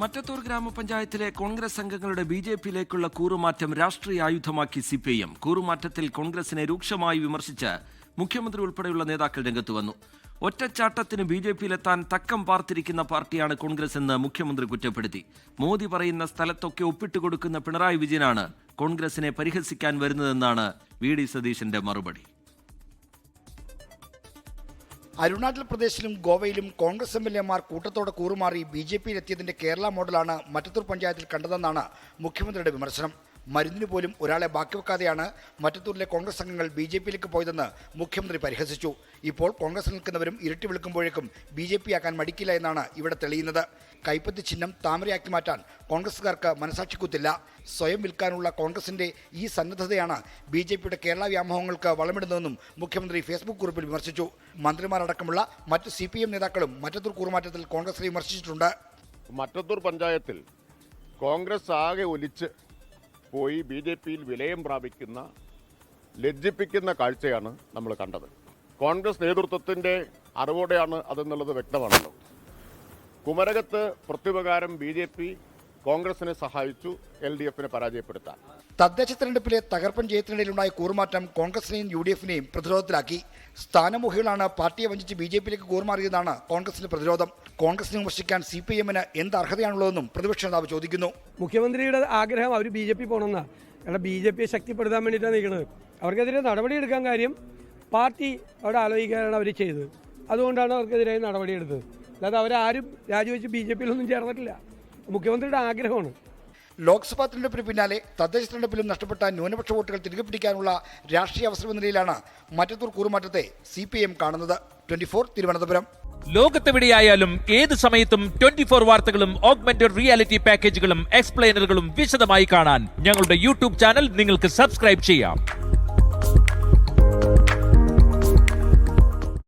മറ്റത്തൂർ ഗ്രാമപഞ്ചായത്തിലെ കോൺഗ്രസ് അംഗങ്ങളുടെ ബി.ജെ.പിയിലേക്കുള്ള കൂറുമാറ്റം രാഷ്ട്രീയ ആയുധമാക്കി സി.പി.ഐ.എം. കൂറുമാറ്റത്തിൽ കോൺഗ്രസിനെ രൂക്ഷമായി വിമർശിച്ച് മുഖ്യമന്ത്രി ഉൾപ്പെടെയുള്ള നേതാക്കൾ രംഗത്ത് വന്നു. ഒറ്റച്ചാട്ടത്തിന് ബി.ജെ.പിയിലെത്താൻ തക്കം പാർത്തിരിക്കുന്ന പാർട്ടിയാണ് കോൺഗ്രസ് എന്ന് മുഖ്യമന്ത്രി കുറ്റപ്പെടുത്തി. മോദി പറയുന്ന സ്ഥലത്തൊക്കെ ഒപ്പിട്ടുകൊടുക്കുന്ന പിണറായി വിജയനാണ് കോൺഗ്രസിനെ പരിഹസിക്കാൻ വരുന്നതെന്നാണ് വി.ഡി. സതീശന്റെ മറുപടി. അരുണാചൽ പ്രദേശിലും ഗോവയിലും കോൺഗ്രസ് എം.എൽ.എമാർ കൂട്ടത്തോടെ കൂറുമാറി ബി.ജെ.പിയിലെത്തിയതിന്റെ കേരള മോഡലാണ് മറ്റത്തൂർ പഞ്ചായത്തിൽ കണ്ടതെന്നാണ് മുഖ്യമന്ത്രിയുടെ വിമർശനം. മരുന്നിന് പോലും ഒരാളെ ബാക്കി വെക്കാതെയാണ് മറ്റത്തൂരിലെ കോൺഗ്രസ് അംഗങ്ങൾ ബി.ജെ.പിയിലേക്ക് പോയതെന്ന് മുഖ്യമന്ത്രി പരിഹസിച്ചു. ഇപ്പോൾ കോൺഗ്രസിൽ നിൽക്കുന്നവരും ഇരട്ടി വിളിക്കുമ്പോഴേക്കും ബി.ജെ.പി ആക്കാൻ മടിക്കില്ല എന്നാണ് ഇവിടെ തെളിയുന്നത്. കൈപ്പത്തി ചിഹ്നം താമരയാക്കി മാറ്റാൻ കോൺഗ്രസുകാർക്ക് മനസാക്ഷിക്കുത്തില്ല. സ്വയം വിൽക്കാനുള്ള കോൺഗ്രസിന്റെ ഈ സന്നദ്ധതയാണ് ബി.ജെ.പിയുടെ കേരള വ്യാമോഹങ്ങൾക്ക് വളമിടുന്നതെന്നും മുഖ്യമന്ത്രി ഫേസ്ബുക്ക് കുറിപ്പിൽ വിമർശിച്ചു. മന്ത്രിമാരടക്കമുള്ള മറ്റ് സി.പി.എം നേതാക്കളും മറ്റത്തൂർ കൂറുമാറ്റത്തിൽ കോൺഗ്രസിനെ വിമർശിച്ചിട്ടുണ്ട്. മറ്റത്തൂർ പഞ്ചായത്തിൽ കോൺഗ്രസ് ആകെ ഒലിച്ച് പോയി ബി.ജെ.പിയിൽ വിലയം പ്രാപിക്കുന്ന ലജ്ജിപ്പിക്കുന്ന കാഴ്ചയാണ് നമ്മൾ കണ്ടത്. കോൺഗ്രസ് നേതൃത്വത്തിൻ്റെ അറിവോടെയാണ് അതെന്നുള്ളത് വ്യക്തമാണല്ലോ. കുമരകത്ത് പ്രത്യുപകാരം ബി.ജെ.പി കോൺഗ്രസിനെ സഹായിച്ചു എൽ.ഡി.എഫിനെ പരാജയപ്പെടുത്താൻ. തദ്ദേശ തെരഞ്ഞെടുപ്പിലെ തകർപ്പൻ ജയത്തിനിടയിലുണ്ടായ കൂറുമാറ്റം കോൺഗ്രസിനെയും യു.ഡി.എഫിനെയും പ്രതിരോധത്തിലാക്കി. സ്ഥാനമോഹികളാണ് പാർട്ടിയെ വഞ്ചിച്ച് ബി.ജെ.പിയിലേക്ക് കൂറുമാറിയതെന്നാണ് കോൺഗ്രസിന്റെ പ്രതിരോധം. കോൺഗ്രസിനെ വിമർശിക്കാൻ സി.പി.എമ്മിന് എന്ത് അർഹതയാണുള്ളതെന്നും പ്രതിപക്ഷ നേതാവ് ചോദിക്കുന്നു. മുഖ്യമന്ത്രിയുടെ ആഗ്രഹം അവർ ബി.ജെ.പി പോകണമെന്നാണ്. കാരണം ബി.ജെ.പിയെ ശക്തിപ്പെടുത്താൻ വേണ്ടിയിട്ടാണ് നിൽക്കുന്നത്. അവർക്കെതിരെ നടപടിയെടുക്കാൻ കാര്യം പാർട്ടി അവിടെ ആലോചിക്കാനാണ് അവർ ചെയ്തത്. അതുകൊണ്ടാണ് അവർക്കെതിരെ നടപടിയെടുത്തത്. അല്ലാതെ അവരാരും രാജിവെച്ച് ബി.ജെ.പിയിലൊന്നും ചേർന്നിട്ടില്ല. മുഖ്യമന്ത്രിയുടെ ആഗ്രഹമാണ്. ലോക്സഭാ തെരഞ്ഞെടുപ്പിന് പിന്നാലെ തദ്ദേശ തെരഞ്ഞെടുപ്പിലും നഷ്ടപ്പെട്ട ന്യൂനപക്ഷ വോട്ടുകൾ തിരികെ പിടിക്കാനുള്ള രാഷ്ട്രീയ അവസരം എന്ന നിലയിലാണ് മറ്റത്തൂർ കൂറുമാറ്റത്തെ സി.പി.എം കാണുന്നത്. 24 തിരുവനന്തപുരം. ലോകത്തെവിടെയായാലും ഏത് സമയത്തും 24 വാർത്തകളും ഓഗ്മെന്റഡ് റിയാലിറ്റി പാക്കേജുകളും എക്സ്പ്ലെയിനറുകളും വിശദമായി കാണാൻ ഞങ്ങളുടെ യൂട്യൂബ് ചാനൽ നിങ്ങൾക്ക് സബ്സ്ക്രൈബ് ചെയ്യാം.